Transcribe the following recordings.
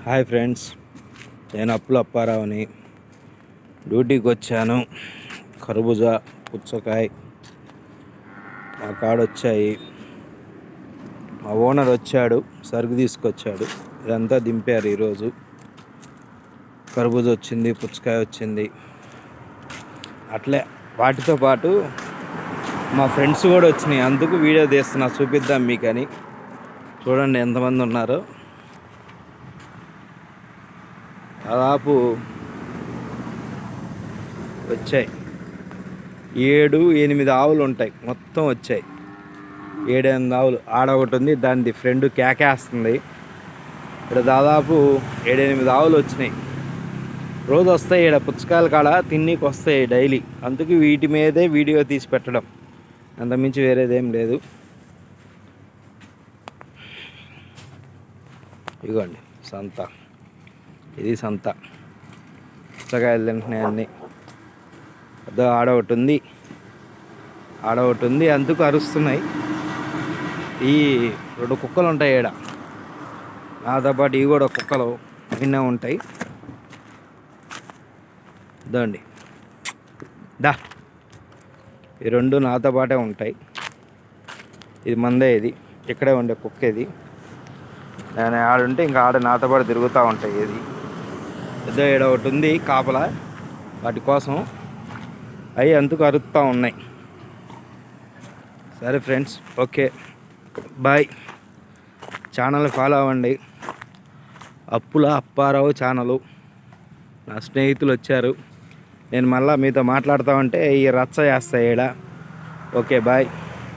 Hi friends, నేను అప్పుల అప్పారావుని. డ్యూటీకి వచ్చాను. కర్బూజా, పుచ్చకాయ మా కాడొచ్చాయి. మా ఓనర్ వచ్చాడు, సరుకు తీసుకొచ్చాడు. ఇదంతా దింపారు ఈరోజు. కర్బూజా వచ్చింది, పుచ్చకాయ వచ్చింది. అట్లే వాటితో పాటు మా ఫ్రెండ్స్ కూడా వచ్చినాయి. అందుకు వీడియో తీస్తున్నా, చూపిద్దాం మీకని. చూడండి ఎంతమంది ఉన్నారో. దాదాపు వచ్చాయి 7-8 ఆవులు ఉంటాయి. మొత్తం వచ్చాయి 7-8 ఆవులు. ఆడ ఒకటి ఉంది, దాని ఫ్రెండ్ కేకేస్తుంది. ఇక్కడ దాదాపు 7-8 ఆవులు వచ్చినాయి. రోజు వస్తాయి ఇక్కడ పుచ్చకాయల కాడ తిన్నీకి వస్తాయి డైలీ. అందుకు వీటి మీదే వీడియో తీసి పెట్టడం, అంతమించి వేరేదేం లేదు. ఇదిగోండి సంత, ఇది సంత. పుచ్చకాయలు తింటున్నాయి అన్నీ. అదో ఆడ ఒకటి ఉంది, అందుకు అరుస్తున్నాయి. ఈ 2 కుక్కలు ఉంటాయి ఈడ. నాతో పాటు ఇవి కూడా కుక్కలు నిన్నే ఉంటాయి. ఇదండి దా, ఈ 2 నాతో పాటే ఉంటాయి. ఇది మందే, ఇది ఇక్కడే ఉండే కుక్క. ఇది నేను ఆడుంటే ఇంకా ఆడ నాతో పాటు తిరుగుతూ ఉంటాయి. ఇది ఏదో ఈడ ఒకటి ఉంది కాపలా, వాటి కోసం. అవి అందుకు అరుస్తూ ఉన్నాయి. సరే friends, okay bye. Channel follow అవ్వండి. అప్పుల అప్పారావు ఛానలు. నా స్నేహితులు వచ్చారు. నేను మళ్ళీ మీతో మాట్లాడుతూ ఉంటే ఈ రచ్చ చేస్తాయి ఈడ. Okay bye.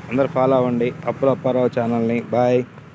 అందరు ఫాలో అవ్వండి అప్పుల అప్పారావు ఛానల్ని. బాయ్.